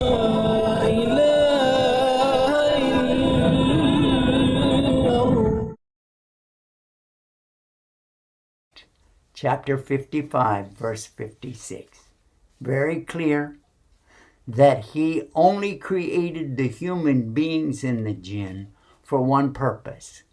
Chapter 55, verse 56. Very clear that he only created the human beings and the jinn for one purpose.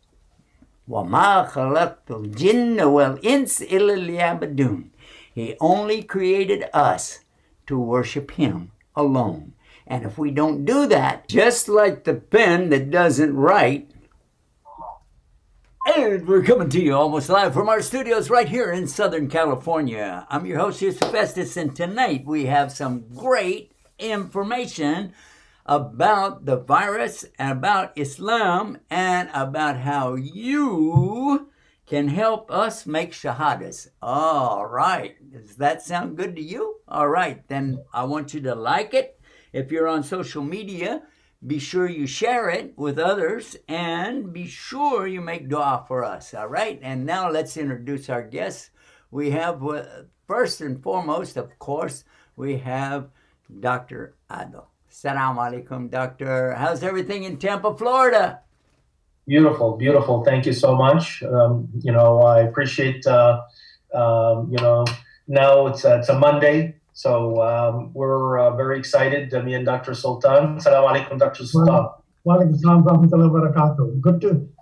وَمَا خَلَقْتُ الْجِنَّ وَالْإِنسَ إِلَّا لِيَعْبُدُونِ. He only created us to worship him alone. And if we don't do that, just like the pen that doesn't write, and we're coming to you almost live from our studios right here in Southern California. I'm your host, Yusuf Festus, and tonight we have some great information about the virus, and about Islam, and about how you can help us make shahadas. All right. Does that sound good to you? All right. Then I want you to like it. If you're on social media, be sure you share it with others, and be sure you make dua for us. All right. And now let's introduce our guests. We have, first and foremost, of course, we have Dr. Ado. Assalamu alaikum, doctor. How's everything in Tampa, Florida? Beautiful, beautiful. Thank you so much. I appreciate, now it's a Monday, so we're very excited. Me and Dr. Sultan. Assalamu alaikum, Dr. Sultan. Wa alaikum assalam wa rahmatullahi wa barakatuh.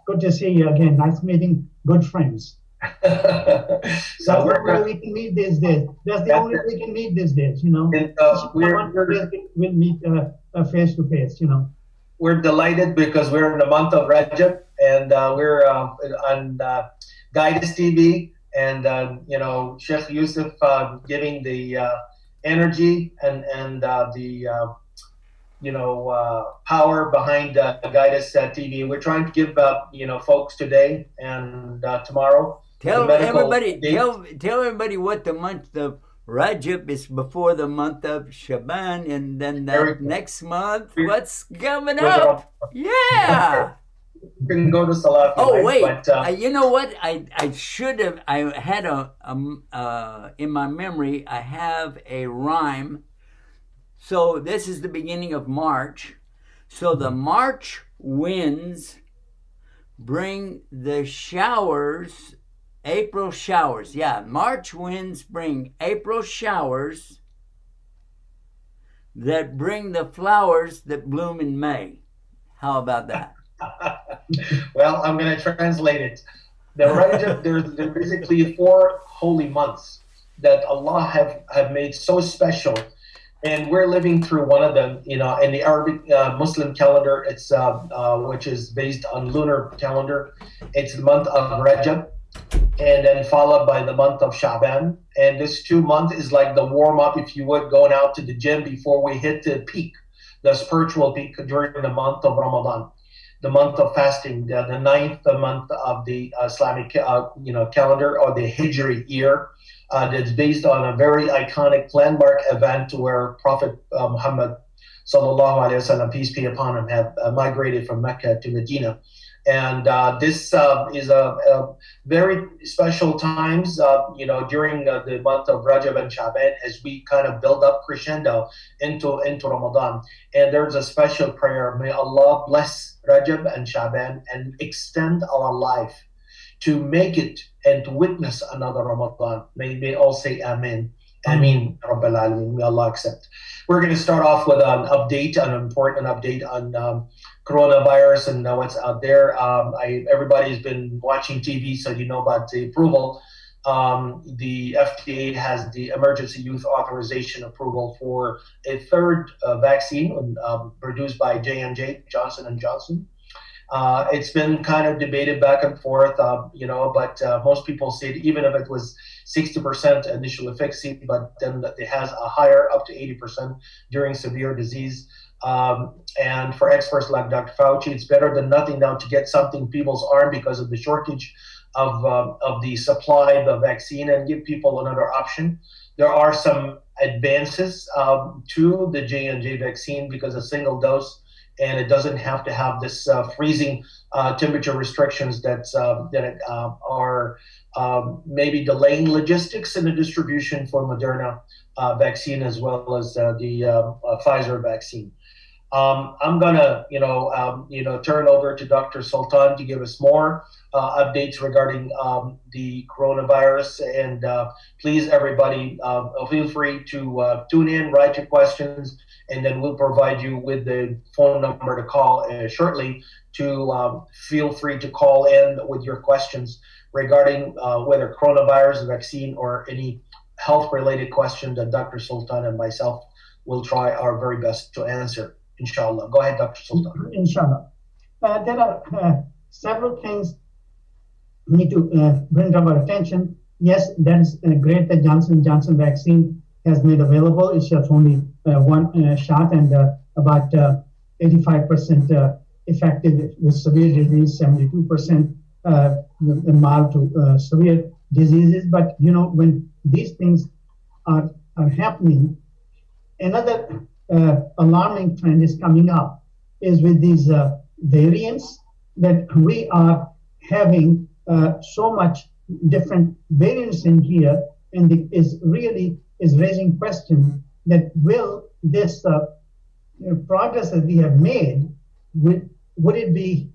Good to see you again. Nice meeting good friends. That's the only way we can meet these days. That's the only way we can meet these days, And, we'll meet face to face, We're delighted because we're in the month of Rajab, and we're on Guidance TV, and Sheikh Yusuf giving the energy and the power behind Guidance TV. We're trying to give folks today and tomorrow. Tell everybody what the month of Rajab is before the month of Shaban, and then next month, what's coming up? Yeah. You can go to Salah. Oh, wait. You know what? I should have. I had in my memory, I have a rhyme. So this is the beginning of March. So the March winds bring the showers. April showers. Yeah, March winds bring April showers that bring the flowers that bloom in May. How about that? Well, I'm going to translate it. The Rajab, there's basically 4 holy months that Allah have made so special, and we're living through one of them. In the Arabic Muslim calendar, it's which is based on lunar calendar. It's the month of Rajab, and then followed by the month of Shaban. And this 2 month is like the warm up, if you would, going out to the gym before we hit the peak, the spiritual peak during the month of Ramadan, the month of fasting, the 9th month of the Islamic calendar, or the Hijri year. That's based on a very iconic landmark event where Prophet Muhammad sallallahu alaihi wasallam, peace be upon him, have migrated from Mecca to Medina. And this is a very special times, during the month of Rajab and Shaban, as we kind of build up crescendo into Ramadan. And there's a special prayer: may Allah bless Rajab and Shaban and extend our life to make it and to witness another Ramadan. May all say Amen. Ameen, Rabbil Alameen. May Allah accept. We're going to start off with an important update on coronavirus and what's out there. Everybody's been watching TV, so you know about the approval. The FDA has the emergency use authorization approval for a third vaccine produced by J&J, Johnson & Johnson. It's been kind of debated back and forth, but most people say even if it was 60% initial efficacy, but then it has a higher, up to 80% during severe disease. And for experts like Dr. Fauci, it's better than nothing now to get something in people's arm because of the shortage of the supply of the vaccine, and give people another option. There are some advances to the J&J vaccine because a single dose, and it doesn't have to have this freezing temperature restrictions that are maybe delaying logistics in the distribution for Moderna vaccine as well as the Pfizer vaccine. I'm gonna, turn over to Dr. Sultan to give us more updates regarding the coronavirus. And please, everybody, feel free to tune in, write your questions, and then we'll provide you with the phone number to call shortly. To feel free to call in with your questions regarding whether coronavirus vaccine or any health-related question that Dr. Sultan and myself will try our very best to answer. Inshallah. Go ahead, Dr. Sultan. Inshallah. There are several things we need to bring to our attention. Yes, that is great that Johnson & Johnson vaccine has made available. It's just only one shot and about 85% effective with severe disease, 72% mild to severe diseases. But, when these things are happening, another alarming trend is coming up is with these variants that we are having so much different variants in here, and it is raising question that will this progress that we have made would it be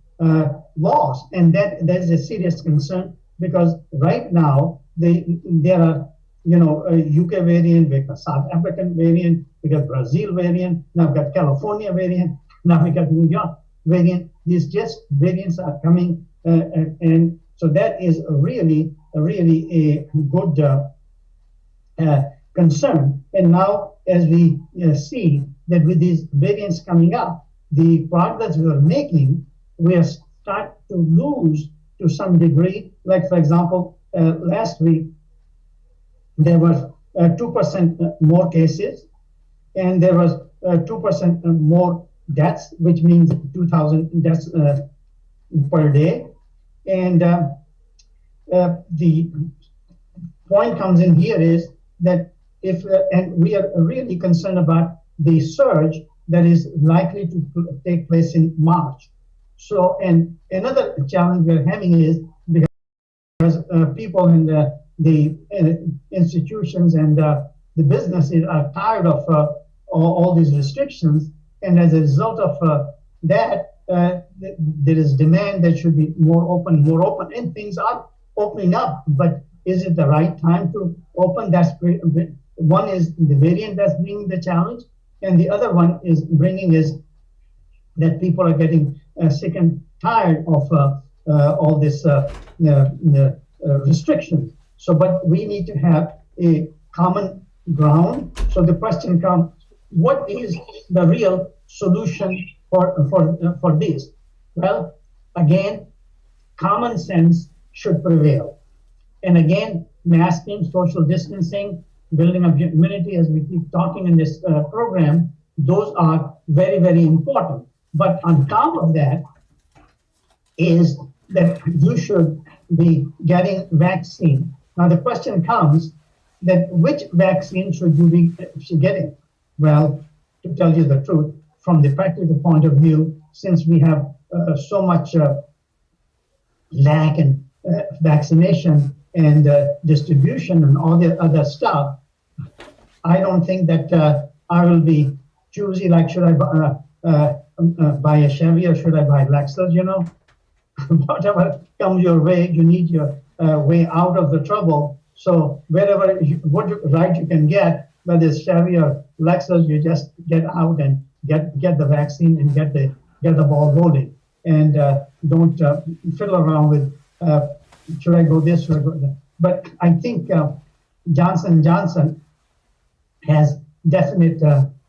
lost? And that is a serious concern, because right now there are UK variant, we got South African variant, we got Brazil variant, now we've got California variant, now we got New York variant. These just variants are coming, and so that is really a good concern. And now, as we see that with these variants coming up, the progress we are making, we are start to lose to some degree. Like, for example, last week, there was 2% more cases, and there was 2% more deaths, which means 2,000 deaths per day. And the point comes in here is that and we are really concerned about the surge that is likely to take place in March. So, and another challenge we're having is because people in the institutions and the businesses are tired of all these restrictions, and as a result of that, there is demand that should be more open, and things are opening up. But is it the right time to open? That's one is the variant that's bringing the challenge, and the other one is bringing is that people are getting sick and tired of all this restrictions. So, but we need to have a common ground. So the question comes: what is the real solution for this? Well, again, common sense should prevail, and again, masking, social distancing, building up immunity, as we keep talking in this program, those are very, very important. But on top of that is that you should be getting vaccine. Now the question comes that which vaccine should you be getting? Well, to tell you the truth, from the practical point of view, since we have so much lack in vaccination and distribution and all the other stuff, I don't think that I will be choosy, like, should I buy a Chevy or should I buy Lexus, Whatever comes your way, you need your way out of the trouble. So wherever, what ride you can get, whether it's Chevy or Lexus, you just get out and get the vaccine and get the ball rolling. And don't fiddle around with, should I go this, should I go that? But I think Johnson & Johnson has definite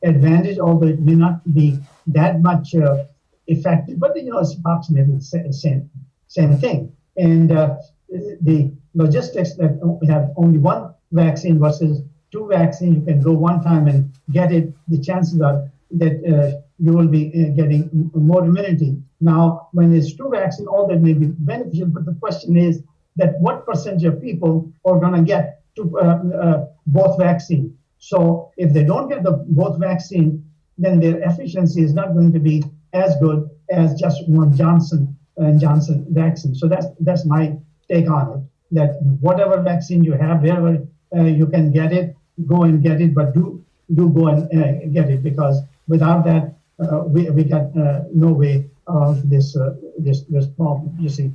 advantage, although it may not be that much effective, but it's approximately the same thing. And the logistics that we have only one vaccine versus two vaccines, you can go one time and get it, the chances are that you will be getting more immunity. Now, when it's two vaccines, all that may be beneficial, but the question is that what percentage of people are going to get both vaccines? So if they don't get both vaccines, then their efficiency is not going to be as good as just one Johnson & Johnson vaccine. So that's my take on it. that whatever vaccine you have, wherever you can get it, go and get it, but do go and get it, because without that, we got no way of this problem. You see.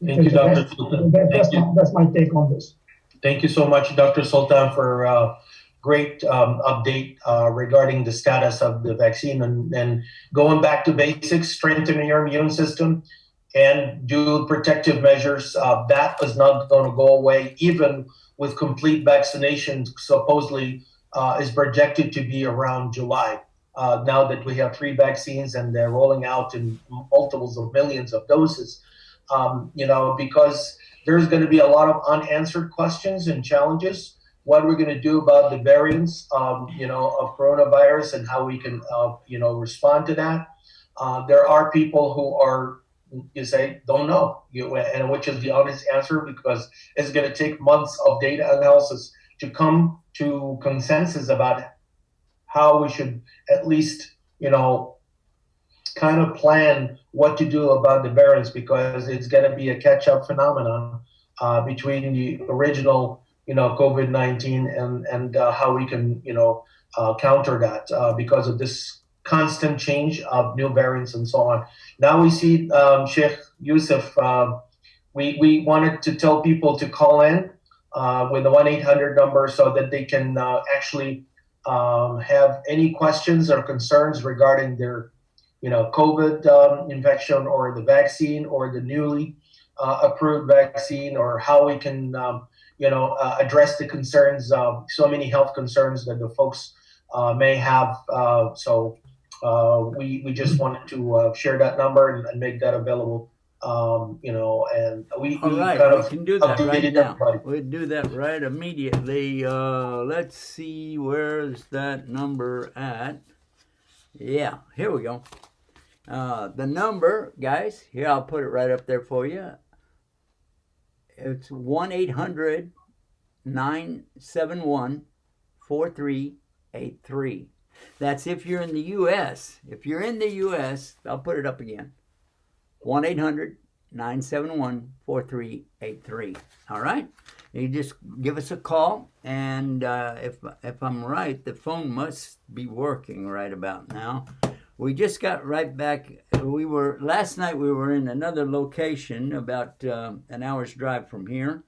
Thank you, Dr. Sultan. That's my take on this. Thank you so much, Dr. Sultan, for great update regarding the status of the vaccine, and going back to basics, strengthening your immune system and do protective measures. That is not going to go away, even with complete vaccination, supposedly is projected to be around July. Now that we have 3 vaccines and they're rolling out in multiples of millions of doses, because there's going to be a lot of unanswered questions and challenges. What we're going to do about the variants, of coronavirus, and how we can, respond to that. There are people who are, you say, don't know, and which is the honest answer, because it's going to take months of data analysis to come to consensus about how we should at least, kind of plan what to do about the variants, because it's going to be a catch-up phenomenon between the original, COVID-19 and how we can, counter that because of this constant change of new variants and so on. Now we see, Sheikh Yusuf, we wanted to tell people to call in with the 1-800 number so that they can actually have any questions or concerns regarding their COVID infection, or the vaccine, or the newly approved vaccine, or how we can, address the concerns, so many health concerns that the folks may have. So we just wanted to share that number and make that available. And we can do that right now. We'll do that right immediately. Let's see, where's that number at? Yeah, here we go. The number, guys, here, I'll put it right up there for you. It's 1-800-971-4383. That's if you're in the U.S. If you're in the U.S., I'll put it up again. 1-800-971-4383. All right? You just give us a call, and if I'm right, the phone must be working right about now. We just got right back. Last night we were in another location about an hour's drive from here,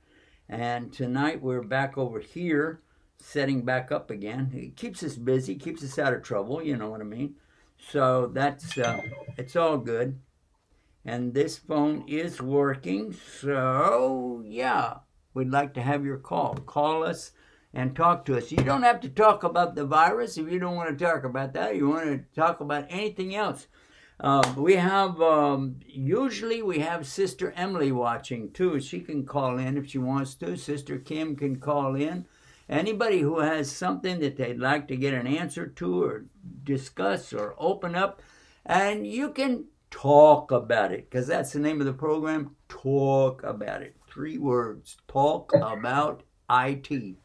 and tonight we're back over here, setting back up again. It keeps us busy, keeps us out of trouble, you know what I mean? So that's, it's all good. And this phone is working, so yeah, we'd like to have your call. Call us and talk to us. You don't have to talk about the virus if you don't want to talk about that. You want to talk about anything else. We have, usually we have Sister Emily watching too. She can call in if she wants to. Sister Kim can call in. Anybody who has something that they'd like to get an answer to, or discuss, or open up, and you can talk about it, because that's the name of the program. Talk about it. 3 words. Talk about IT.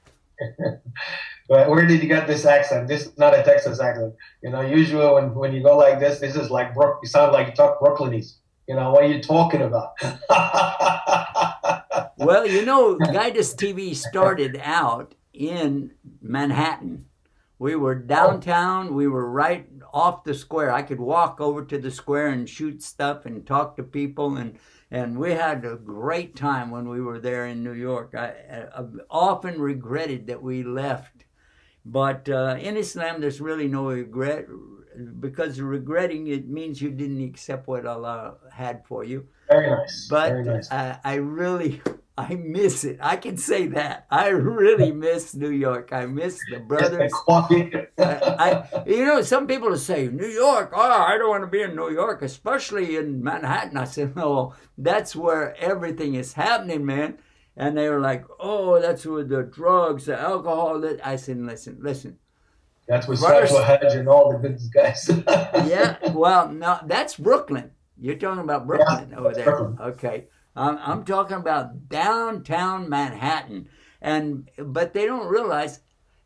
But where did you get this accent? This is not a Texas accent. Usually when you go like this is like you sound like you talk Brooklynese. What are you talking about? Well, Guidus TV started out in Manhattan. We were downtown. We were right off the square. I could walk over to the square and shoot stuff and talk to people, and we had a great time when we were there in New York. I've often regretted that we left. But in Islam, there's really no regret, because regretting, it means you didn't accept what Allah had for you. Very nice. But very nice. I miss it. I can say that. I really miss New York. I miss the brothers. Some people will say, New York, I don't want to be in New York, especially in Manhattan. I said, no, that's where everything is happening, man. And they were like, oh, that's where the drugs, the alcohol. I said, listen. That's where Special Hedge and all the good guys. Yeah, well, no, that's Brooklyn. You're talking about Brooklyn over there. Brooklyn. Okay. I'm talking about downtown Manhattan. But they don't realize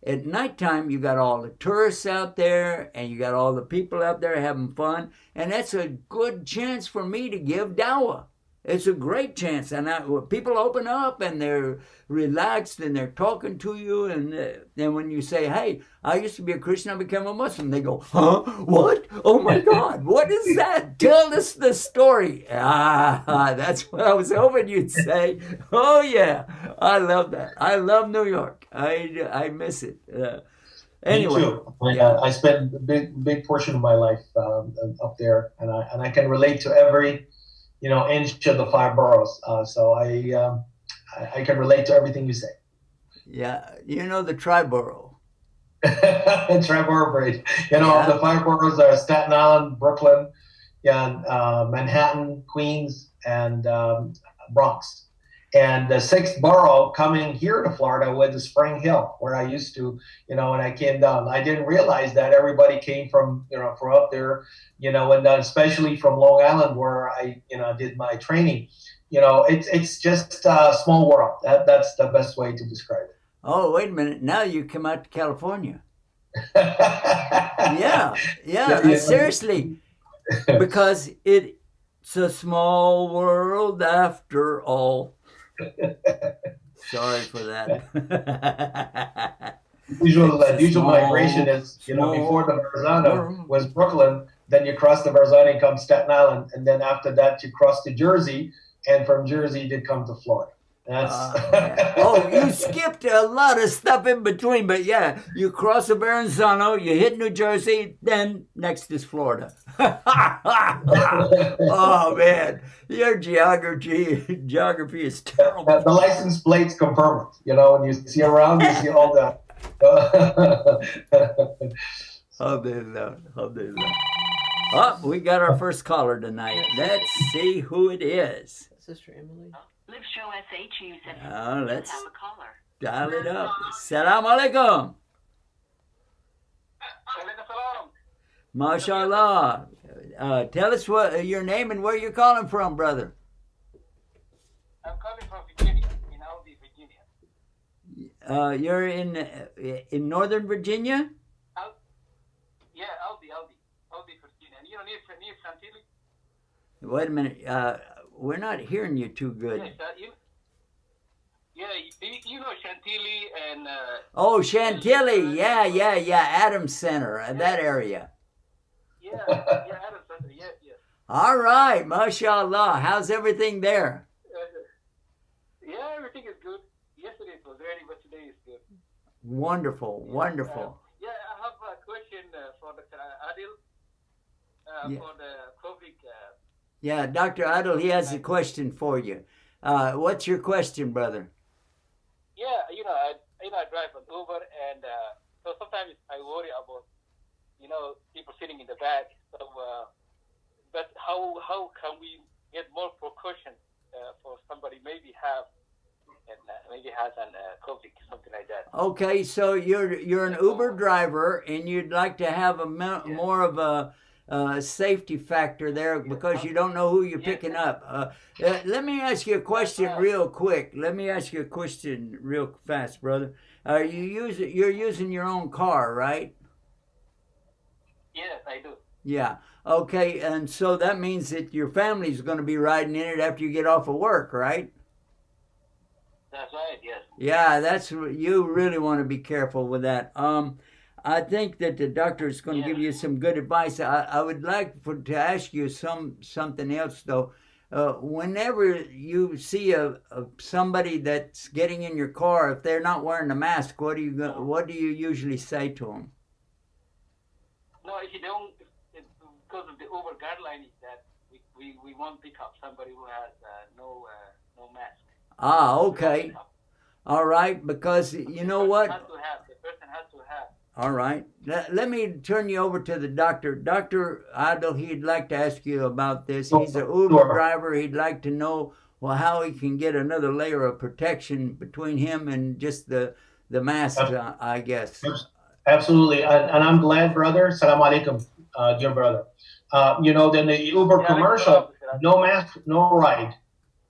at nighttime you got all the tourists out there, and you got all the people out there having fun, and that's a good chance for me to give dawah. It's a great chance, and people open up and they're relaxed and they're talking to you, and then when you say, "Hey, I used to be a Christian, I became a Muslim," they go, "Huh? What? Oh my God, what is that? Tell us the story." That's what I was hoping you'd say. Oh yeah, I love that. I love New York. I miss it. Anyway, Me too. yeah. I spent a big portion of my life up there, and I can relate to every inch of the 5 boroughs. So I can relate to everything you say. Yeah, you know the Triborough. Triborough Bridge. Yeah. The 5 boroughs are Staten Island, Brooklyn, yeah, Manhattan, Queens, and Bronx. And the sixth borough coming here to Florida was Spring Hill, where I used to, when I came down. I didn't realize that everybody came from up there, and especially from Long Island, where I, did my training. It's just a small world. That's the best way to describe it. Oh, wait a minute. Now you come out to California. Yeah. Seriously. Because it's a small world after all. Sorry for that. Usual migration is, before the Verrazano was Brooklyn, then you cross the Verrazano and come Staten Island, and then after that you cross to Jersey, and from Jersey you come to Florida. Oh, you skipped a lot of stuff in between, but yeah, you cross the Verrazano, you hit New Jersey, then next is Florida. Oh man, your geography is terrible. The license plates confirm it. When you see around, you see all that. Alhamdulillah. Oh, we got our first caller tonight. Let's see who it is. Sister Emily. Live show SHU said let's have a caller. dial it up. Salam alaikum. MashaAllah. Tell us what your name and where you're calling from, brother. I'm calling from Virginia, in Albany, Virginia. You're in Northern Virginia? Yeah, Albany, Virginia. Near Chantilly. Wait a minute. We're not hearing you too good. Yes, you know Chantilly and... Oh, Chantilly. Yeah. Adams Center, that area. Yeah, Adams Center. Yeah. All right. MashaAllah. How's everything there? Yeah, everything is good. Yesterday it was raining, but today is good. Wonderful. I have a question for Dr. Adil for the COVID. Yeah, Dr. Adil, he has a question for you. What's your question, brother? Yeah, I drive an Uber, and so sometimes I worry about, people sitting in the back. So, but how can we get more precaution for somebody maybe has an COVID, something like that? Okay, so you're an Uber driver, and you'd like to have more of a safety factor there because you don't know who you're picking up. Let me ask you a question real quick. Let me ask you a question real fast, brother. You're using your own car, right? Yes, I do. Yeah. Okay, and so that means that your family's going to be riding in it after you get off of work, right? That's right, yes. Yeah, you really want to be careful with that. I think that the doctor is going to give you some good advice. I would like to ask you something else though. Whenever you see somebody that's getting in your car, if they're not wearing a mask, what do you usually say to them? No, if you don't, because of the Uber guideline is that we won't pick up somebody who has no mask. Ah, okay. All right, because you know what? The person has to have. All right. Let me turn you over to the doctor. Dr. Adil, he'd like to ask you about this. He's an Uber driver. He'd like to know how he can get another layer of protection between him and just the mask, I guess. Absolutely. And I'm glad, brother. Salam alaikum, dear brother. Then the Uber commercial, no mask, no ride.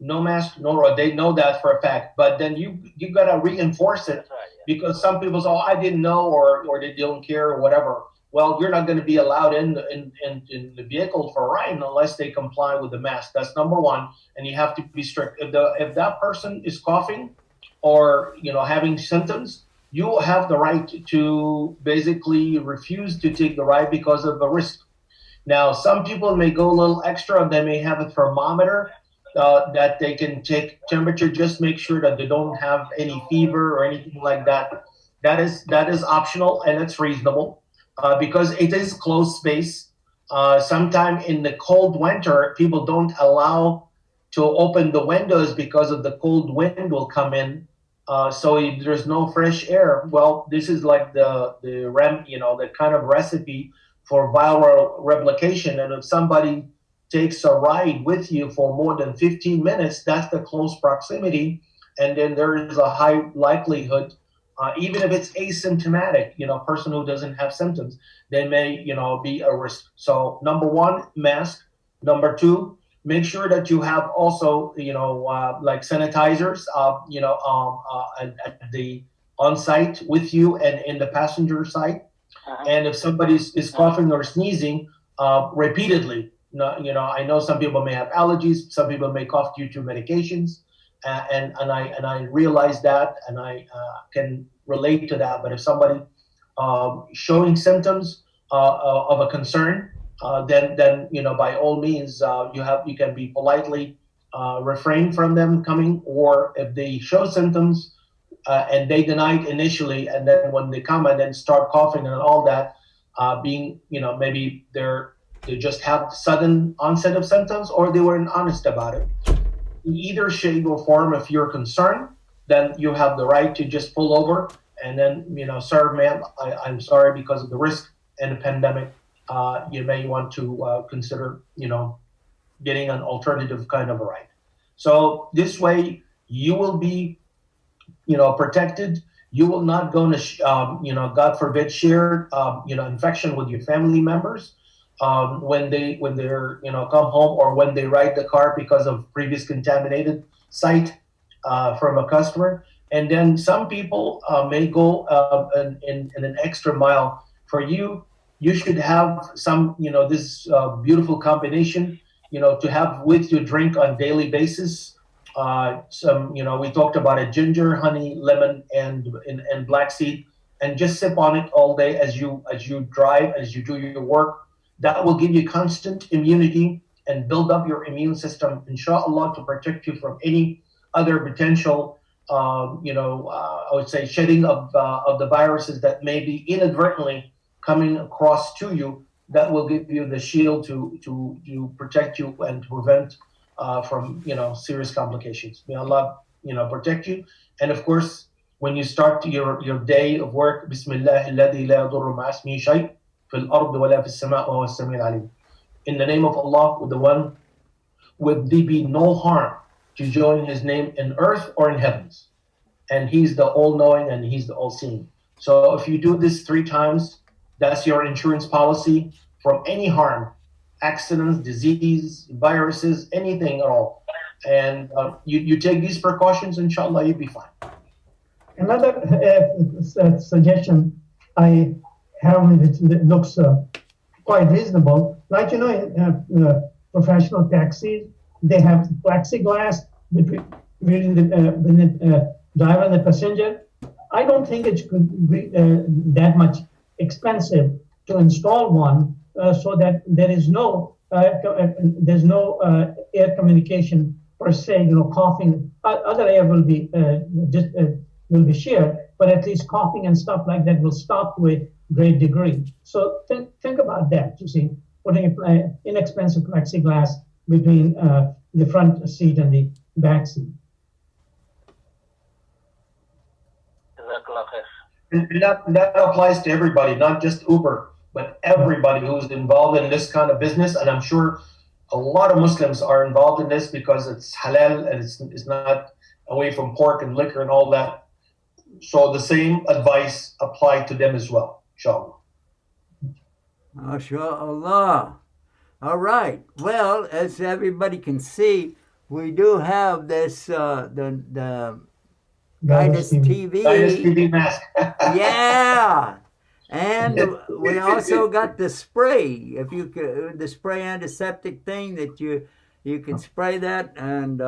No mask, no ride. They know that for a fact. But then you got to reinforce it because some people say, I didn't know or they don't care or whatever. well, you're not going to be allowed in the vehicle for a ride unless they comply with the mask. That's number one, and you have to be strict. If that person is coughing or having symptoms, you have the right to basically refuse to take the ride because of the risk. Now, some people may go a little extra. They may have a thermometer that they can take temperature. Just make sure that they don't have any fever or anything like that. That is optional and it's reasonable because it is closed space. Sometime in the cold winter, people don't allow to open the windows because of the cold wind will come in. So there's no fresh air. Well, this is like the kind of recipe for viral replication. And if somebody takes a ride with you for more than 15 minutes, that's the close proximity. And then there is a high likelihood, even if it's asymptomatic, person who doesn't have symptoms, they may, be a risk. So number one, mask. Number two, make sure that you have also, like sanitizers, at the on site with you and in the passenger side. And if somebody is coughing or sneezing repeatedly, I know some people may have allergies, some people may cough due to medications, and I realize that, and I can relate to that. But if somebody showing symptoms of a concern, then by all means you can be politely refrain from them coming, or if they show symptoms and they deny it initially, and then when they come and then start coughing and all that, being maybe they just have sudden onset of symptoms, or they weren't honest about it. In either shape or form, if you're concerned, then you have the right to just pull over and then sir, ma'am, I'm sorry, because of the risk and the pandemic, you may want to consider getting an alternative kind of a ride. So this way you will be protected. You will not go to God forbid share infection with your family members when they're come home, or when they ride the car because of previous contaminated site from a customer. And then some people may go in an extra mile for you. You should have some this beautiful combination to have with your drink on daily basis. Some we talked about it: ginger, honey, lemon, and black seed, and just sip on it all day as you drive, as you do your work. That will give you constant immunity and build up your immune system, inshallah, to protect you from any other potential, I would say, shedding of the viruses that may be inadvertently coming across to you. That will give you the shield to protect you and to prevent from serious complications. May Allah protect you. And of course, when you start your day of work, Bismillah alladhi la yadurru ma'a ismihi shay' fil ard wa la fis sama' wa huwa as-sami' al-alim. In the name of Allah, with the one with there be no harm to join his name in earth or in heavens, and he's the all-knowing and he's the all-seeing. So if you do this 3 times, that's your insurance policy from any harm, accidents, disease, viruses, anything at all. And you take these precautions, inshallah, you'll be fine. Another suggestion I have, which looks quite reasonable, like in professional taxis, they have plexiglass between the driver and the passenger. I don't think it could be that much expensive to install one, so that there is no there's no air communication per se. Coughing, other air will be shared, but at least coughing and stuff like that will stop to a great degree. So think about that. You see, putting inexpensive plexiglass between the front seat and the back seat. And that applies to everybody, not just Uber, but everybody who's involved in this kind of business. And I'm sure a lot of Muslims are involved in this because it's halal and it's not away from pork and liquor and all that. So the same advice applied to them as well, inshallah. MashaAllah. All right. Well, as everybody can see, we do have this the Guidance TV. Guidance TV mask. Yeah. And we also got the spray. If you could, the spray antiseptic thing that you can spray that and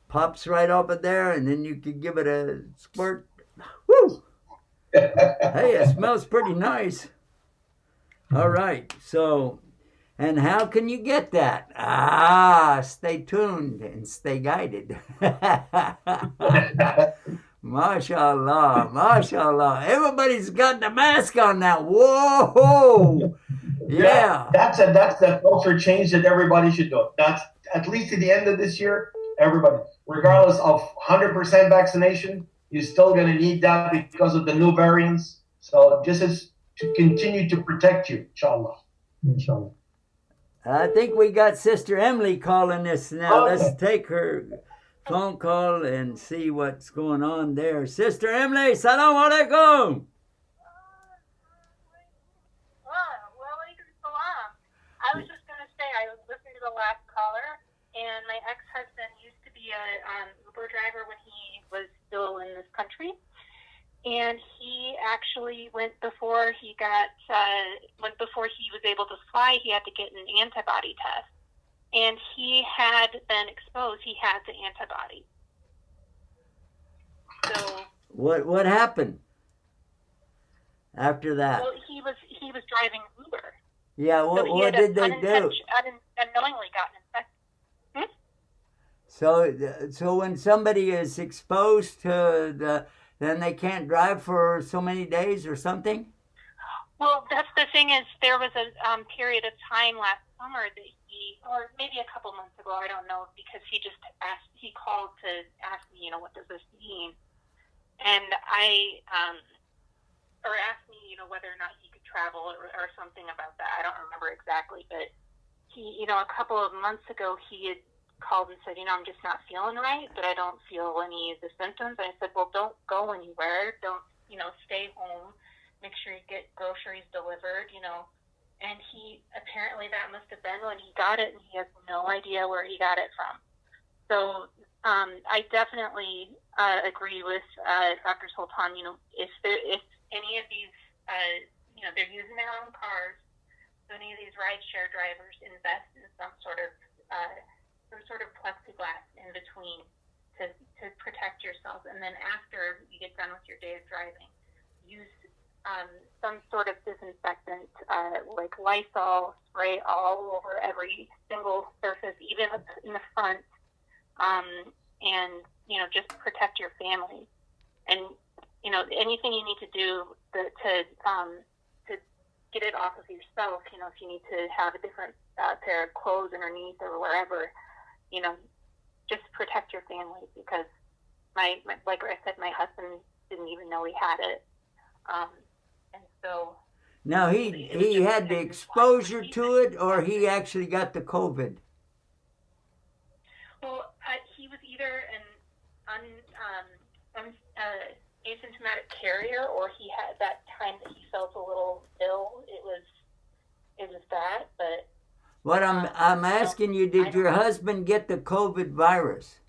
pops right up in there, and then you could give it a squirt. Woo! Hey, it smells pretty nice. All right, so, and how can you get that? Stay tuned and stay guided. MashaAllah, MashaAllah. Everybody's got the mask on now. Whoa! Yeah. That's the culture change that everybody should do. That's at least at the end of this year, everybody, regardless of 100% vaccination, you're still going to need that because of the new variants. So this is to continue to protect you, inshallah. Inshallah. I think we got Sister Emily calling us now. Okay. Let's take her phone call and see what's going on there. Sister Emily, salam alaikum. I was just going to say, I was listening to the last caller, and my ex-husband used to be a Uber driver when he was still in this country. And he actually went before he was able to fly, he had to get an antibody test. And he had been exposed. He had the antibody. So what happened after that? well, he was driving Uber. Yeah, So what did they do? Unknowingly gotten infected. So when somebody is exposed to then they can't drive for so many days or something? Well, that's the thing is there was a period of time last summer that or maybe a couple months ago, I don't know, because he called to ask me, what does this mean? And or asked me, whether or not he could travel or something about that. I don't remember exactly, but he, a couple of months ago, he had called and said, I'm just not feeling right, but I don't feel any of the symptoms. And I said, well, don't go anywhere. Don't, stay home. Make sure you get groceries delivered, And he, apparently that must have been when he got it, and he has no idea where he got it from. So I definitely agree with Dr. Sultan, if any of these, they're using their own cars, so any of these rideshare drivers invest in some sort of plexiglass in between to protect yourself. And then after you get done with your day of driving, use some sort of disinfectant, like Lysol, spray all over every single surface, even in the front, and just protect your family. And anything you need to do to get it off of yourself. If you need to have a different pair of clothes underneath or wherever, just protect your family, because my like I said, my husband didn't even know he had it. And so now he had the exposure to it, or he actually got the COVID? Well, he was either an asymptomatic carrier, or he had that time that he felt a little ill. It was that, but What I'm asking you, did your husband get the COVID virus?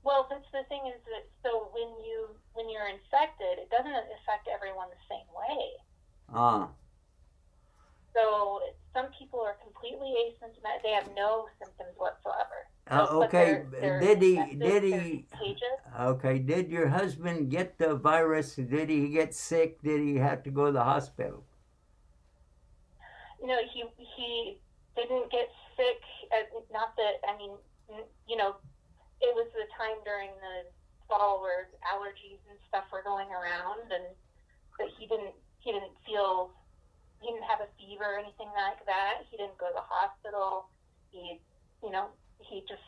Well, that's the thing is that so when you're infected, it doesn't affect everyone the same way. So some people are completely asymptomatic; they have no symptoms whatsoever. Okay, did he? Contagious. Okay, did your husband get the virus? Did he get sick? Did he have to go to the hospital? No, he didn't get sick. Not that, it was the time during the fall where allergies and stuff were going around, but he didn't have a fever or anything like that. He didn't go to the hospital. He just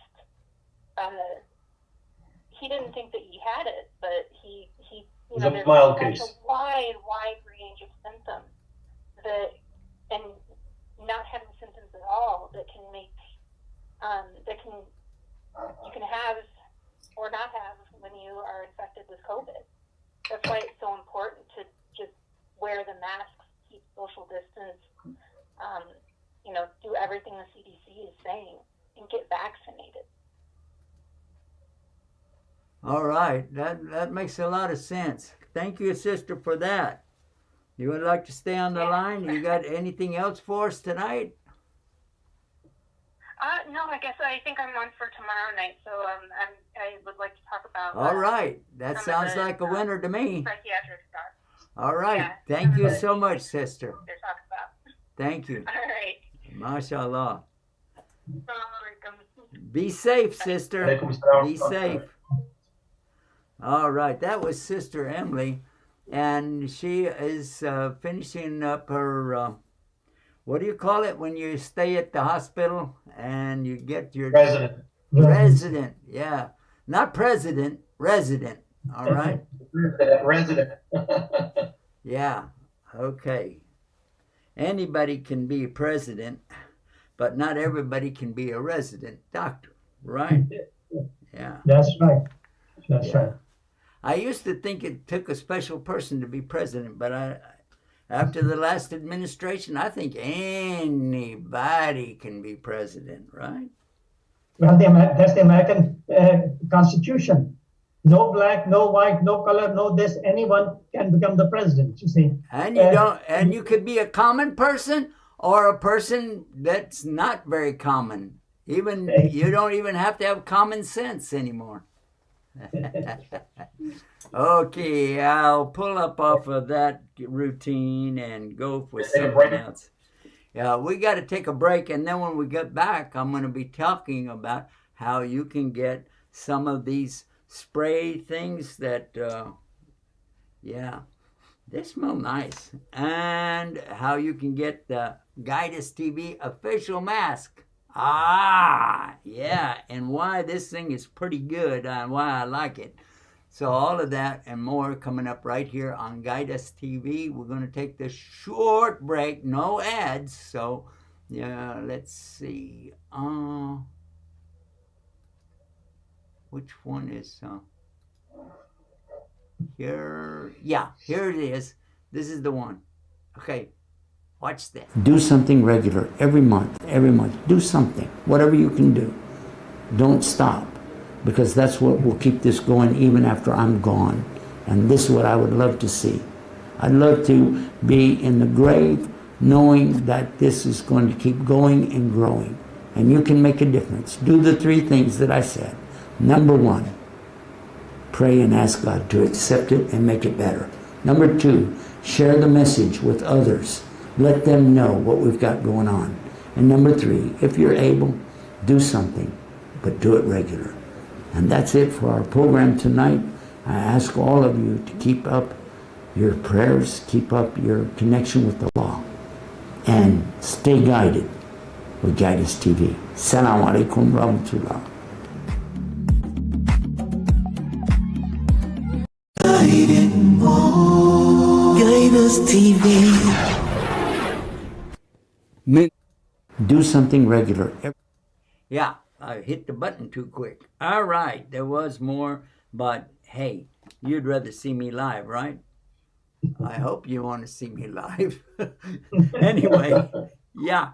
he didn't think that he had it, but there's a wide range of symptoms and not having symptoms at all that can make you can have or not have when you are infected with COVID. That's why it's so important to just wear the masks, keep social distance, do everything the CDC is saying, and get vaccinated. All right, that makes a lot of sense. thank you, sister, for that. You would like to stay on the line? You got anything else for us tonight? No, I think I'm on for tomorrow night, so I would like to talk about. All right, that sounds like a winner to me. Psychiatric stuff. All right, Yeah, thank you so much, sister. They're talking about. Thank you. All right. MashaAllah. Assalamualaikum. Be safe, sister. Alaikum salam. Be safe. All right, that was Sister Emily, and she is finishing up her, what do you call it when you stay at the hospital and you get your resident? Yeah, not president, resident. All right. Resident. Yeah. Okay. Anybody can be a president, but not everybody can be a resident doctor, right? Yeah. That's right. That's right. I used to think it took a special person to be president, but after the last administration, I think anybody can be president, right? Well, that's the American Constitution. No black, no white, no color, no this. Anyone can become the president. You see. And you don't. And you could be a common person or a person that's not very common. Even you don't even have to have common sense anymore. Okay, I'll pull up off of that routine and go for something else. Yeah, we got to take a break, and then when we get back, I'm going to be talking about how you can get some of these spray things that, yeah, they smell nice, and how you can get the Guidus TV official mask. Yeah, and why this thing is pretty good and why I like it. So all of that and more coming up right here on Guidus TV. We're going to take this short break, no ads. So, yeah, let's see. Which one is here? Yeah, here it is. This is the one. Okay. Watch this. Do something regular every month. Do something, whatever you can do. Don't stop, because that's what will keep this going even after I'm gone. And this is what I would love to see. I'd love to be in the grave knowing that this is going to keep going and growing. And you can make a difference. Do the 3 things that I said. Number 1, pray and ask God to accept it and make it better. Number 2, share the message with others. Let them know what we've got going on. And number 3, if you're able, do something, but do it regular. And that's it for our program tonight. I ask all of you to keep up your prayers, keep up your connection with the law, and stay guided with Guidus TV. Assalamu alaikum rahmatullah. Guidus TV. Do something regular. Yeah, I hit the button too quick. All right, there was more, but hey, you'd rather see me live, right? I hope you want to see me live. Anyway, yeah.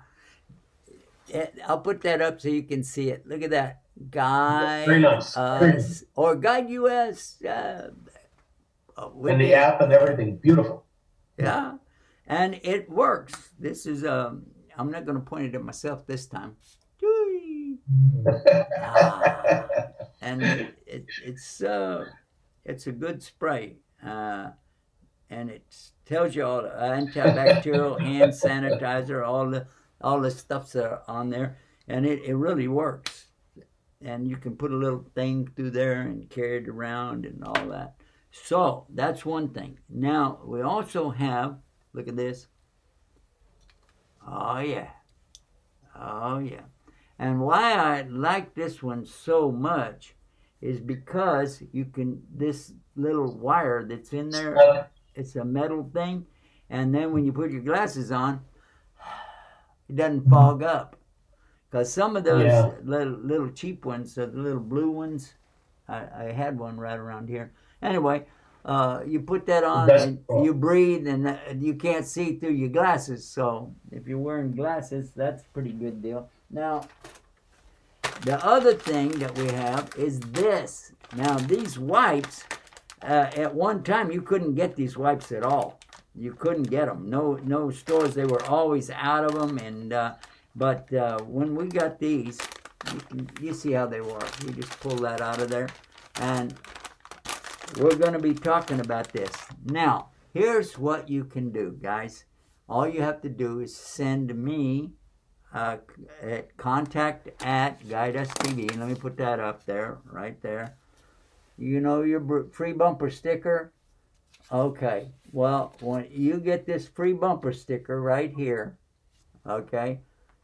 I'll put that up so you can see it. Look at that. Guide Very nice. Us, or Guide US. And the app and everything. Beautiful. Yeah, and it works. This is I'm not going to point it at myself this time. And it's a good spray, and it tells you all antibacterial, hand sanitizer, all the stuffs that are on there, and it really works. And you can put a little thing through there and carry it around and all that. So that's one thing. Now we also have, look at this. Oh yeah. And why I like this one so much is because you can, this little wire that's in there, it's a metal thing, and then when you put your glasses on, it doesn't fog up. Because some of those little cheap ones, the little blue ones, I had one right around here. Anyway, you put that on and you breathe and you can't see through your glasses. So if you're wearing glasses, that's a pretty good deal. Now, the other thing that we have is this. Now, these wipes, at one time you couldn't get these wipes at all. You couldn't get them. No stores. They were always out of them. And but when we got these, you see how they work. We just pull that out of there, and we're going to be talking about this. Now, here's what you can do, guys. All you have to do is send me at contact@GuideUsTV. Let me put that up there, right there. You know your free bumper sticker? Okay. Well, when you get this free bumper sticker right here, okay,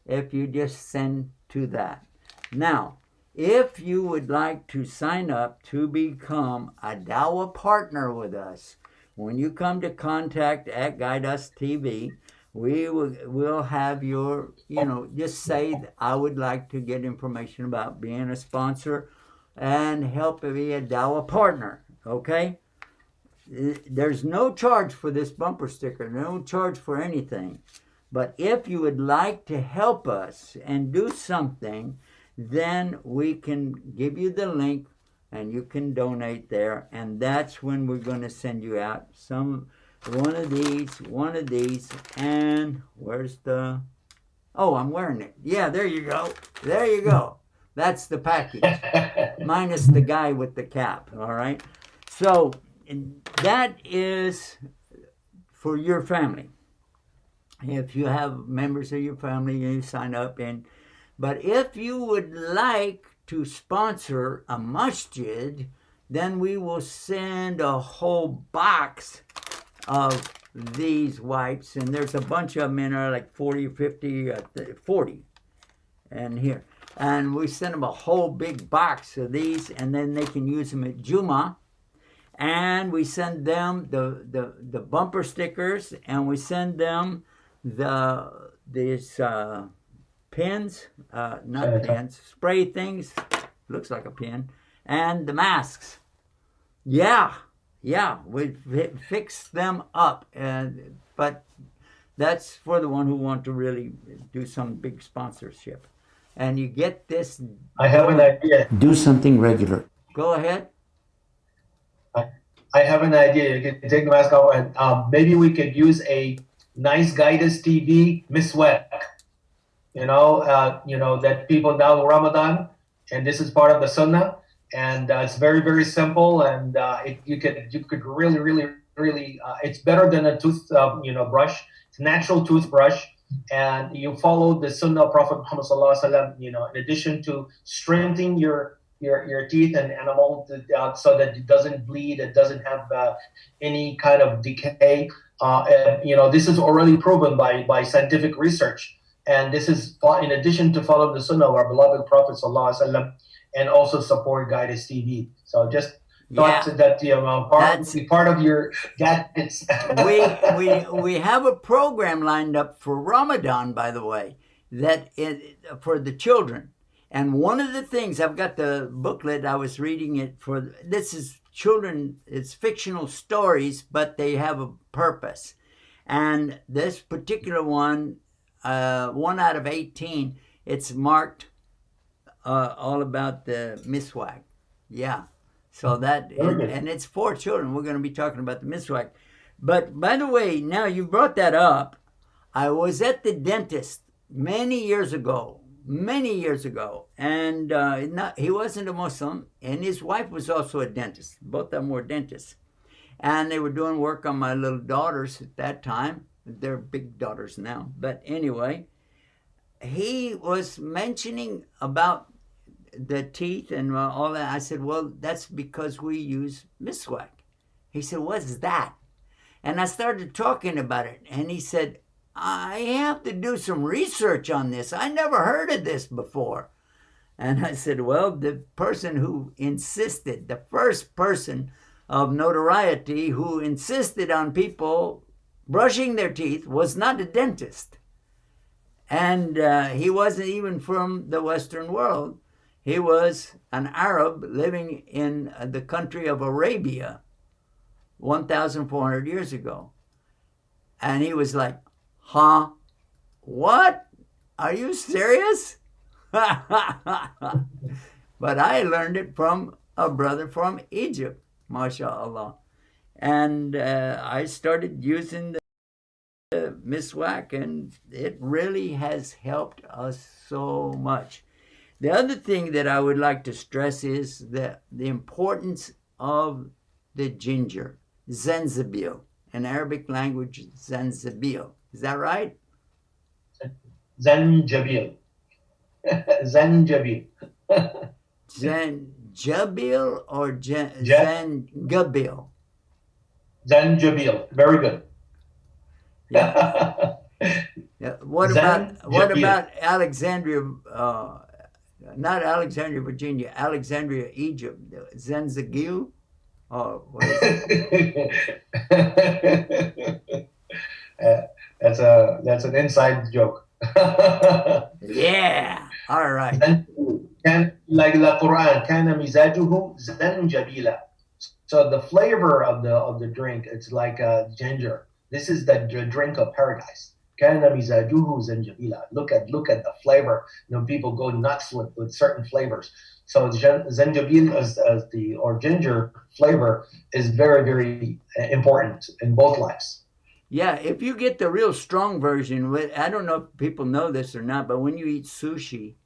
if you just send to that. Now, if you would like to sign up to become a Dawa partner with us, when you come to contact@GuideUsTV, we'll have your, just say, I would like to get information about being a sponsor and help be a Dawa partner, okay? There's no charge for this bumper sticker, no charge for anything. But if you would like to help us and do something, then we can give you the link and you can donate there. And that's when we're going to send you out one of these. And where's the... Oh, I'm wearing it. Yeah, there you go. There you go. That's the package. Minus the guy with the cap, all right? So that is for your family. If you have members of your family, you sign up. But if you would like to sponsor a masjid, then we will send a whole box of these wipes. And there's a bunch of them in there, like 40, 50, 40. And here. And we send them a whole big box of these, and then they can use them at Juma. And we send them the bumper stickers, and we send them these pins, not pins, spray things, looks like a pin, and the masks. Yeah, we fix them up, but that's for the one who want to really do some big sponsorship. And you get this. I have an idea. Do something regular. Go ahead. I have an idea. You can take the mask off, and maybe we could use a nice Guidance TV miswak. That people now Ramadan, and this is part of the Sunnah, and it's very, very simple, and you could really, it's better than a tooth brush. It's a natural toothbrush, and you follow the Sunnah of Prophet Muhammad sallallahu alaihi wasallam. In addition to strengthening your teeth and enamel so that it doesn't bleed, it doesn't have any kind of decay. This is already proven by scientific research. And this is in addition to follow the Sunnah of our beloved Prophet sallallahu alaihi wasallam, and also support Guidance TV. So just thought that part of your gadgets. we have a program lined up for Ramadan, by the way, for the children. And one of the things, I've got the booklet, I was reading it for, this is children, it's fictional stories, but they have a purpose. And this particular one, 1 out of 18, it's marked all about the miswak. Yeah. So that, and it's for children. We're going to be talking about the miswak. But by the way, now you brought that up. I was at the dentist many years ago, and he wasn't a Muslim, and his wife was also a dentist. Both of them were dentists. And they were doing work on my little daughters at that time. They're big daughters now. But anyway, he was mentioning about the teeth and all that. I said, well, that's because we use miswak. He said, what's that? And I started talking about it. And he said, I have to do some research on this. I never heard of this before. And I said, well, the person who insisted, the first person of notoriety who insisted on people brushing their teeth was not a dentist. And he wasn't even from the Western world. He was an Arab living in the country of Arabia 1,400 years ago. And he was like, huh? What? Are you serious? But I learned it from a brother from Egypt. MashaAllah. And I started using the miswak, and it really has helped us so much. The other thing that I would like to stress is the importance of the ginger, zanjabil. In Arabic language, zanjabil. Is that right? Zanjabil. Zanjabil. Zanjabil or zanjabil? Zanjabil. Very good. Yeah. Yeah. What about Alexandria? Not Alexandria, Virginia. Alexandria, Egypt. Zanjabil. Oh, what is it? That's an inside joke. Yeah. All right. Like the Quran, kana mizajuhu zanjabila. So the flavor of the drink, it's like ginger. This is the drink of paradise. Kana mizajuhu zanjabila. Look at the flavor. People go nuts with certain flavors. So zanjabil or ginger flavor is very, very important in both lives. Yeah, if you get the real strong version, I don't know if people know this or not, but when you eat sushi,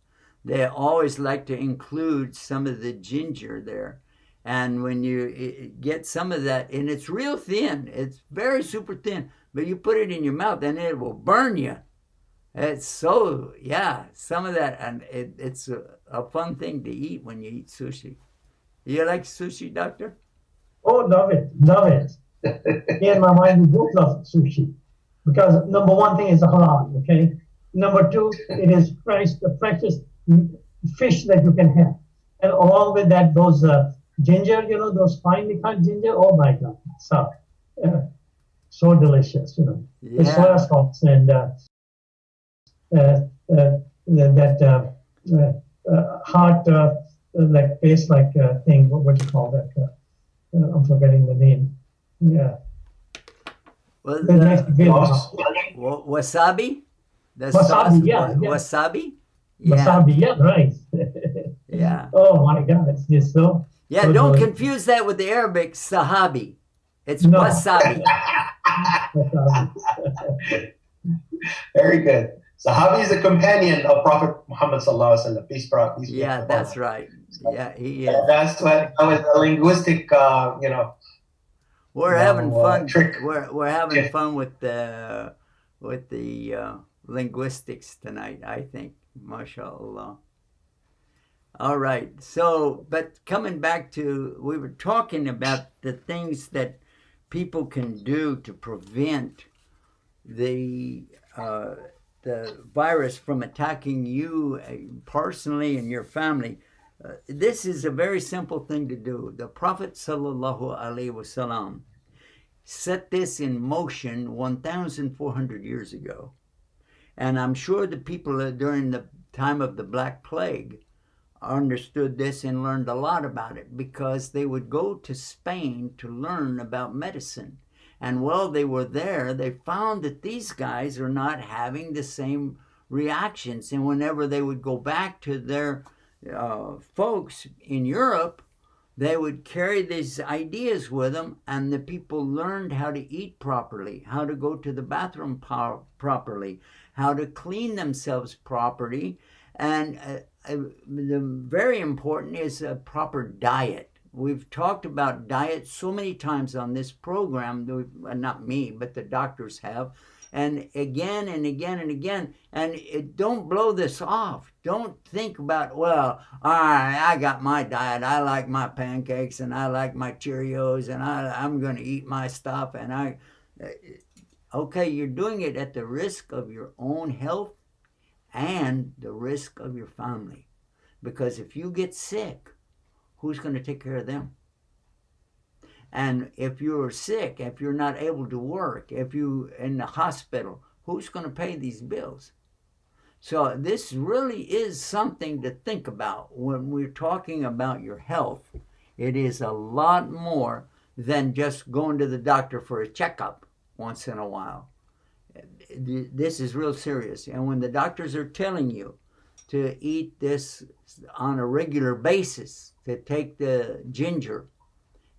they always like to include some of the ginger there. And when you get some of that, and it's real thin, it's very super thin, but you put it in your mouth and it will burn you. It's so, yeah, some of that, and it's a fun thing to eat when you eat sushi. You like sushi, Doctor? Oh, love it. Me and my wife, we both love sushi. Because number one thing is halal, okay? Number two, it is fresh, the freshest fish that you can have. And along with that, those ginger, those finely cut ginger, oh my God. So delicious, The soya sauce and that hot, like paste like thing, what do you call that? I'm forgetting the name. Yeah. Well, wasabi? The wasabi, sauce, yeah. Wasabi? Yeah. Wasabi, yeah, right. Yeah. Oh my God, it's just so. Yeah, so don't delicious. confuse that with the Arabic sahabi. It's wasabi. Very good. Sahabi is a companion of Prophet Muhammad sallallahu alaihi wasallam. Peace be upon him. Yeah, that's right. Yeah, he is. That's what a linguistic, We're having fun. Trick. We're having fun with the linguistics tonight, I think. MashaAllah. All right. So, but coming back to, we were talking about the things that people can do to prevent the virus from attacking you personally and your family. This is a very simple thing to do. The Prophet sallallahu alaihi wasallam set this in motion 1,400 years ago. And I'm sure the people during the time of the Black Plague understood this and learned a lot about it, because they would go to Spain to learn about medicine. And while they were there, they found that these guys are not having the same reactions. And whenever they would go back to their folks in Europe, they would carry these ideas with them, and the people learned how to eat properly, how to go to the bathroom properly, how to clean themselves properly. And the very important is a proper diet. We've talked about diet so many times on this program, not me, but the doctors have, and again and again and again. And don't blow this off. Don't think about, well, all right, I got my diet. I like my pancakes and I like my Cheerios and I'm going to eat my stuff. And okay, you're doing it at the risk of your own health and the risk of your family. Because if you get sick, who's going to take care of them? And if you're sick, if you're not able to work, if you're in the hospital, who's going to pay these bills? So this really is something to think about when we're talking about your health. It is a lot more than just going to the doctor for a checkup once in a while. This is real serious. And when the doctors are telling you to eat this on a regular basis, to take the ginger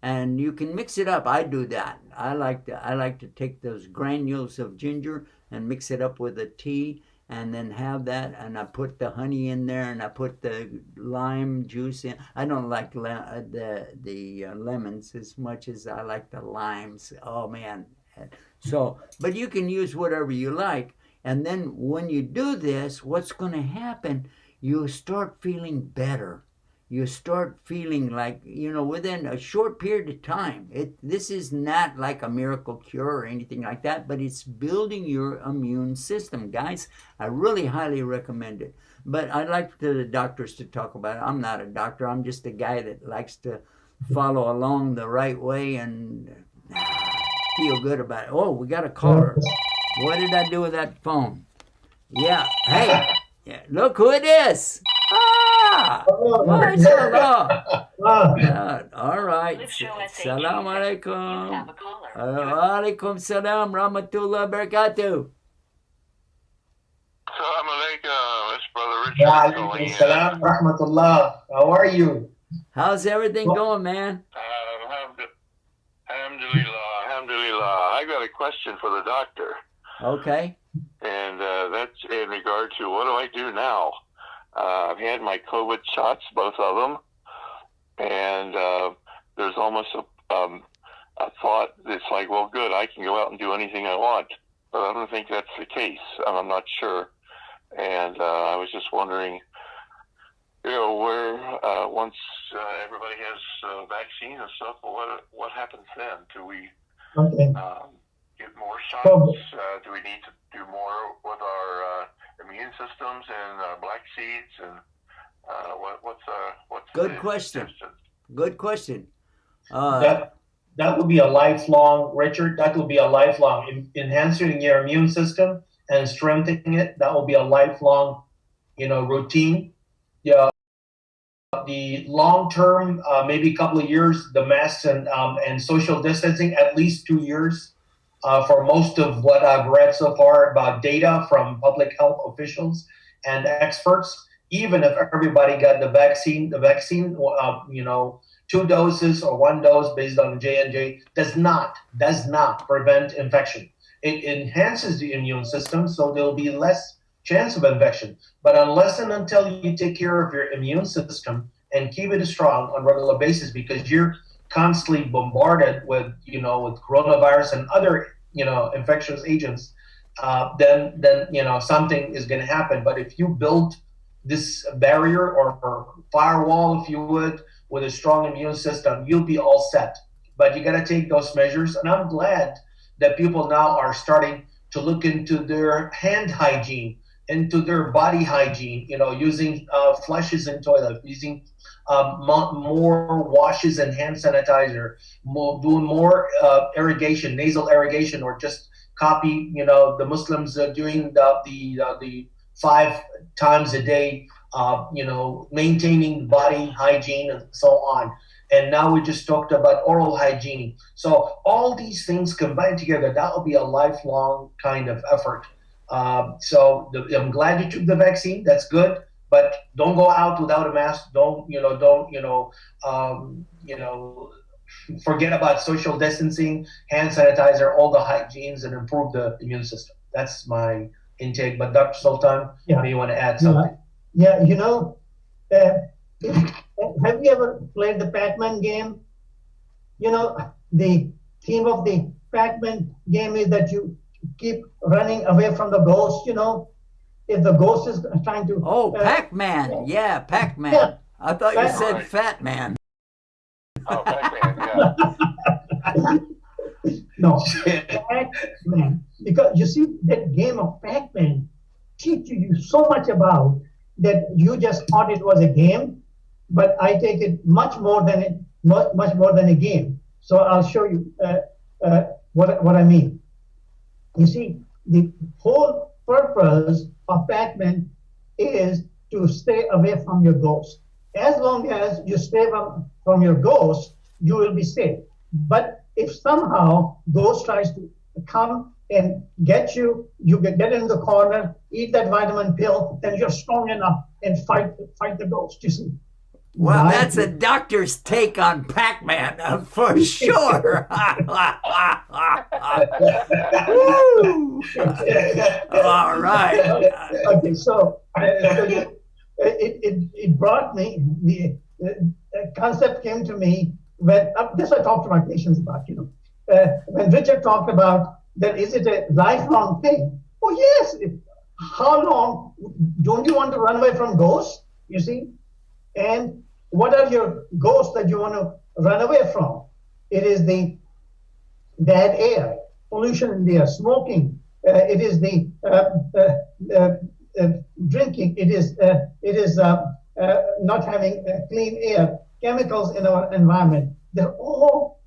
and you can mix it up. I do that. I like to take those granules of ginger and mix it up with a tea, and then have that, and I put the honey in there, and I put the lime juice in. I don't like the lemons as much as I like the limes. Oh man. So, but you can use whatever you like. And then when you do this, what's going to happen? You start feeling better. You start feeling like, within a short period of time. This is not like a miracle cure or anything like that, but it's building your immune system, guys. I really highly recommend it. But I'd like the doctors to talk about it. I'm not a doctor. I'm just a guy that likes to follow along the right way and feel good about it. Oh, we got a caller. What did I do with that phone? Yeah. Hey, look who it is. MashaAllah. All right. Assalamu alaikum. Alaikum salam rahmatullah barakatuh. Assalamu alaikum. It's Brother Richard calling in. Salam rahmatullah. How are you? How's everything going, man? Alhamdulillah. I got a question for the doctor. Okay. And that's in regard to what do I do now? I've had my COVID shots, both of them, and there's almost a thought that's like, well, good, I can go out and do anything I want. But I don't think that's the case. I'm not sure. And I was just wondering, where once everybody has vaccine and stuff, what happens then? Do we get more shots? Do we need to do more with our immune systems and black seeds? And what's good question? Good question. That would be a lifelong, Richard. That will be a lifelong enhancing your immune system and strengthening it. That will be a lifelong, routine. Yeah. The long term, maybe a couple of years, the masks and social distancing, at least 2 years. For most of what I've read so far about data from public health officials and experts, even if everybody got the vaccine, 2 doses or 1 dose based on J&J does not prevent infection. It enhances the immune system, so there'll be less chance of infection. But unless and until you take care of your immune system and keep it strong on a regular basis, because you're constantly bombarded with coronavirus and other infectious agents, then something is going to happen. But if you build this barrier or firewall, if you would, with a strong immune system, you'll be all set. But you got to take those measures, and I'm glad that people now are starting to look into their hand hygiene, into their body hygiene. Using flushes in toilet, using more washes and hand sanitizer, doing more irrigation, nasal irrigation, or just copy, the Muslims doing the 5 times a day, maintaining body hygiene and so on. And now we just talked about oral hygiene. So all these things combined together, that will be a lifelong kind of effort. I'm glad you took the vaccine. That's good. But don't go out without a mask. Don't forget about social distancing, hand sanitizer, all the hygienes, and improve the immune system. That's my intake. But Dr. Sultan, may want to add something? Yeah, have you ever played the Pac-Man game? The theme of the Pac-Man game is that you keep running away from the ghost, If the ghost is trying to... Pac-Man. Yeah, Pac-Man. Yeah. I thought you said Fat Man. Oh, Pac-Man, yeah. No, Pac-Man. Because you see, that game of Pac-Man teaches you so much about that you just thought it was a game, but I take it much more than a game. So I'll show you what I mean. You see, the whole purpose of Pac-Man is to stay away from your ghost. As long as you stay from your ghost, you will be safe. But if somehow ghost tries to come and get you, you get in the corner, eat that vitamin pill, then you're strong enough and fight the ghost, you see. Well, life that's a doctor's take on Pac-Man, for sure. Woo! All right. Okay, so it brought me the concept came to me when this I talk to my patients about. When Richard talked about that, is it a lifelong thing? Oh yes. How long don't you want to run away from ghosts? You see, and what are your ghosts that you want to run away from? It is the bad air, pollution in the air, smoking. It is the drinking. It is not having clean air, chemicals in our environment. They're all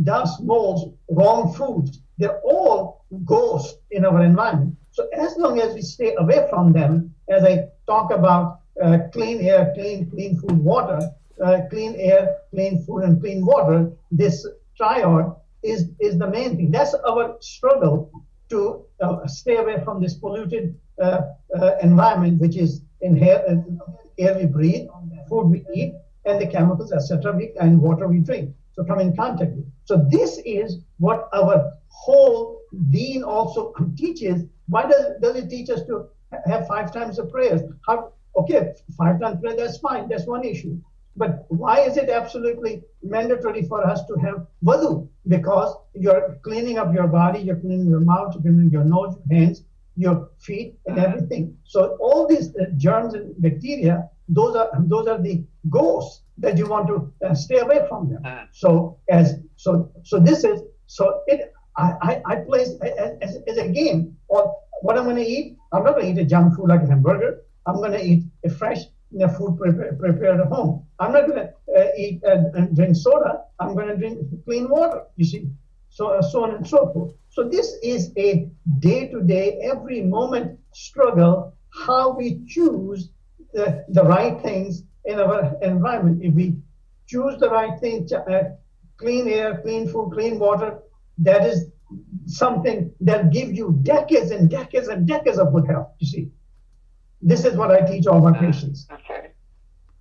dust, molds, wrong foods. They're all ghosts in our environment. So as long as we stay away from them, as I talk about clean air, clean food, water, clean air, clean food, and clean water, this triad is the main thing. That's our struggle to stay away from this polluted environment, which is in air we breathe, food we eat, and the chemicals, etc., and water we drink. So come in contact with. So this is what our whole deen also teaches. Why does it teach us to have 5 times of prayers? Okay, 5 times prayer, that's fine. That's one issue. But why is it absolutely mandatory for us to have wudu? Because you're cleaning up your body, you're cleaning your mouth, you're cleaning your nose, your hands, your feet, and everything. So all these germs and bacteria, those are the ghosts that you want to stay away from them. So this is I place as a game. Or what I'm going to eat, I'm not going to eat a junk food like a hamburger. I'm going to eat a fresh food prepared at home. I'm not going to eat and drink soda. I'm going to drink clean water, you see, so on and so forth. So this is a day-to-day, every moment struggle, how we choose the right things in our environment. If we choose the right thing, clean air, clean food, clean water, that is something that gives you decades and decades and decades of good health, you see. This is what I teach all my patients. Okay.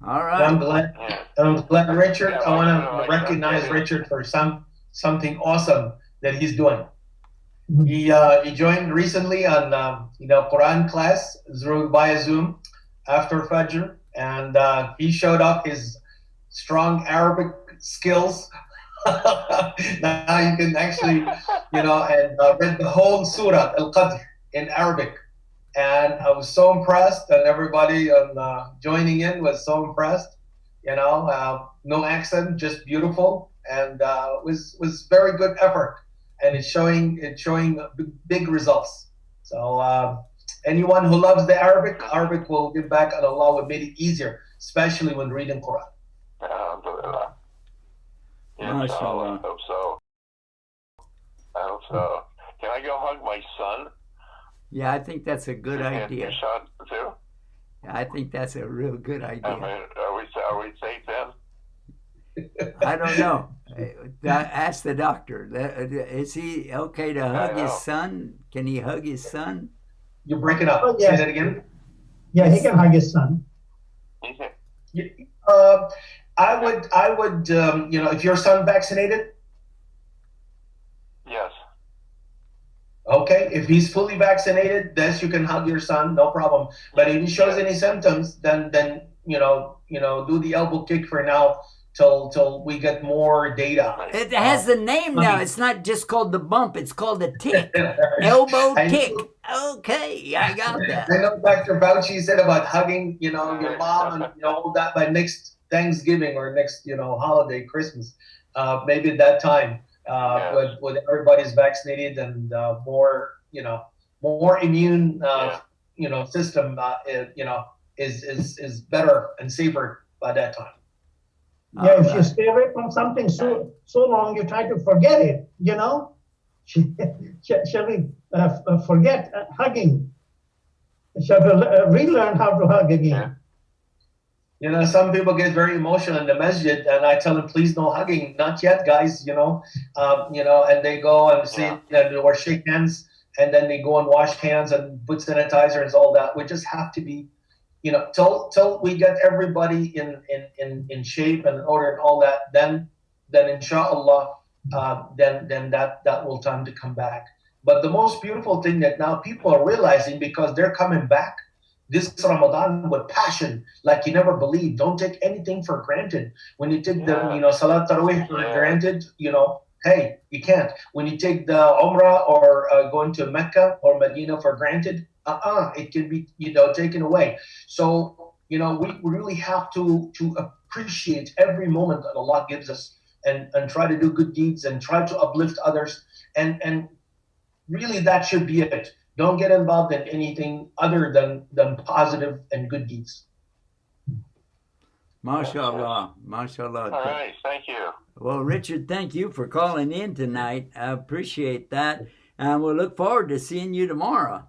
All right. I'm glad Richard. I want to recognize Richard for something awesome that he's doing. He joined recently on Quran class via Zoom after Fajr, and he showed up his strong Arabic skills. Now you can actually, and read the whole Surah Al-Qadr in Arabic. And I was so impressed, and everybody joining in was so impressed. No accent, just beautiful, and was very good effort, and it's showing big results. So anyone who loves the Arabic will give back, and Allah will make it easier, especially when reading Quran. Alhamdulillah. MashaAllah. I hope so. Can I go hug my son? Yeah, I think that's a good idea. Shot too? I think that's a real good idea. I mean, are we safe then? I don't know. Ask the doctor. Is he okay to hug his son? Can he hug his son? You're breaking up. Oh, yes. Say that again. Yeah, he can hug his son. I would. If your son vaccinated. Yes. Okay, if he's fully vaccinated, yes, you can hug your son, no problem. But if he shows any symptoms, then do the elbow kick for now till we get more data. It has the name now. It's not just called the bump. It's called the tick. Elbow kick. Okay, I got that. I know Dr. Fauci said about hugging, your mom and all that by next Thanksgiving or next, holiday, Christmas, maybe at that time. When everybody's vaccinated and more immune, system, is better and safer by that time. Yeah, if you stay away from something so long, you try to forget it. Shall we forget hugging? Shall we relearn how to hug again? Some people get very emotional in the masjid, and I tell them, please no hugging, not yet, guys. And they go and say or shake hands, and then they go and wash hands and put sanitizer and all that. We just have to be till we get everybody in shape and order and all that, then inshallah, then that will time to come back. But the most beautiful thing that now people are realizing, because they're coming back this Ramadan with passion, like you never believed. Don't take anything for granted. When you take the Salat Tarawih for granted, hey, you can't. When you take the Umrah or going to Mecca or Medina for granted, it can be taken away. So we really have to appreciate every moment that Allah gives us, and try to do good deeds and try to uplift others, and really that should be it. Don't get involved in anything other than positive and good deeds. MashaAllah, MashaAllah. All right, thank you. Well, Richard, thank you for calling in tonight. I appreciate that, and we'll look forward to seeing you tomorrow.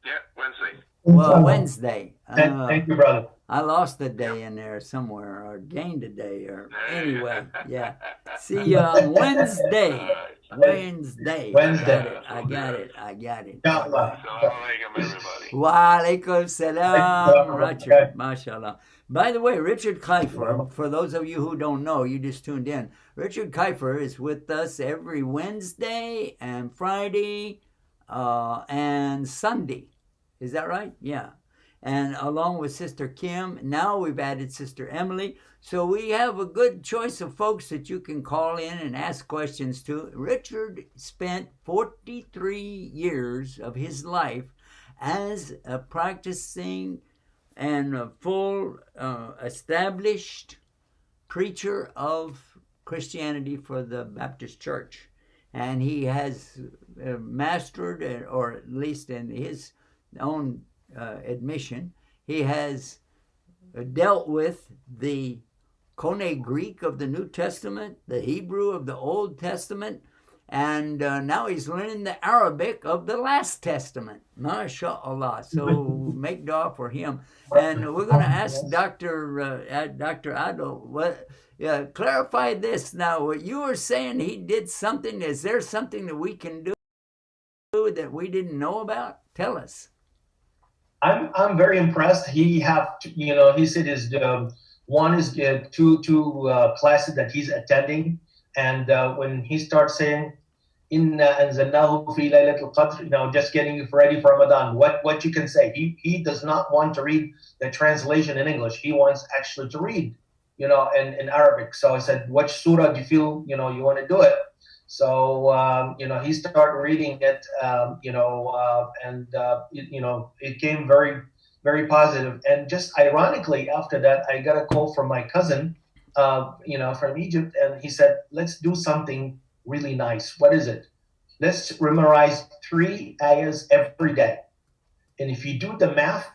Yeah, Wednesday. Well, Wednesday. Thank you, brother. I lost a day in there somewhere, or gained a day, or anyway, yeah. See you on Wednesday. Wednesday. I got it. Assalamu alaikum, everybody. Wa alaikum salam, Richard. MashaAllah. By the way, Richard Kiefer, for those of you who don't know, you just tuned in. Richard Kiefer is with us every Wednesday and Friday and Sunday. Is that right? Yeah. And along with Sister Kim, now we've added Sister Emily. So we have a good choice of folks that you can call in and ask questions to. Richard spent 43 years of his life as a practicing and a full established preacher of Christianity for the Baptist Church. And he has mastered, or at least in his own admission, he has dealt with the Koine Greek of the New Testament, the Hebrew of the Old Testament, and now he's learning the Arabic of the Last Testament. MashaAllah. So make dua for him. And we're going to ask Dr. Adil, clarify this now. What you were saying, he did something. Is there something that we can do that we didn't know about? Tell us. I'm very impressed. He said his one is two classes that he's attending, and when he starts saying inna anzalnahu fi laylatul qadr, just getting ready for Ramadan, what you can say. He does not want to read the translation in English. He wants actually to read in Arabic. So I said, what surah do you feel you want to do it? So he started reading it, and it came very, very positive. And just ironically, after that, I got a call from my cousin, from Egypt, and he said, "Let's do something really nice. What is it? Let's memorize 3 ayahs every day. And if you do the math,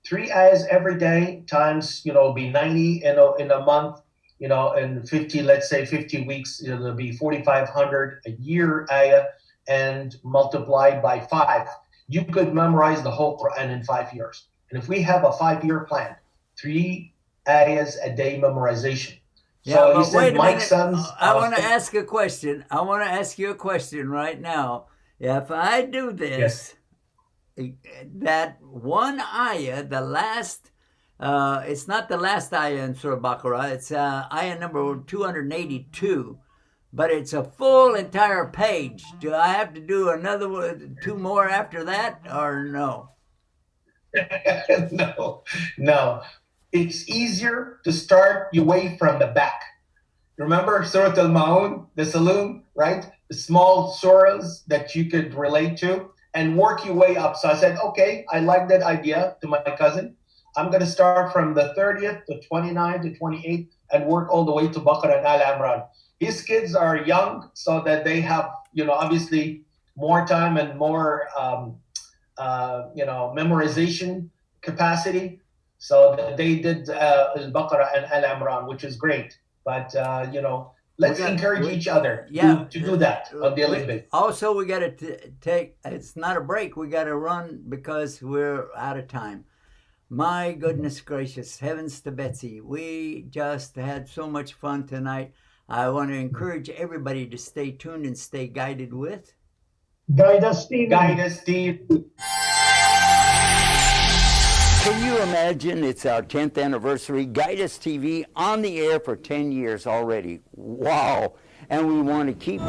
3 ayahs every day times be 90 in a month." In 50, let's say 50 weeks, it'll be 4,500 a year ayah, and multiplied by 5. You could memorize the whole Quran in 5 years. And if we have a 5-year plan, 3 ayahs a day memorization. Yeah, so but he said, wait a my minute. sons. I want to ask a question. I want to ask you a question right now. If I do this, that one ayah, the last. It's not the last ayah in Surah Baqarah. It's ayah number 282, but it's a full entire page. Do I have to do another 2 more after that, or no? No. It's easier to start your way from the back. Remember Surah Al-Ma'un, the Saloon, right? The small surahs that you could relate to, and work your way up. So I said, okay, I like that idea, to my cousin. I'm going to start from the 30th to 29th to 28th and work all the way to Baqarah and Al Imran. His kids are young, so that they have, obviously more time and more, memorization capacity. So they did Al-Baqarah and Al Imran, which is great. But, let's encourage each other to do that on daily basis. Also, we got to take, it's not a break. We got to run because we're out of time. My goodness gracious, heavens to Betsy. We just had so much fun tonight. I want to encourage everybody to stay tuned and stay guided with Guide us, Steve. Guide us, Steve. imagine it's our 10th anniversary? Guidus TV on the air for 10 years already. Wow. And we want to keep...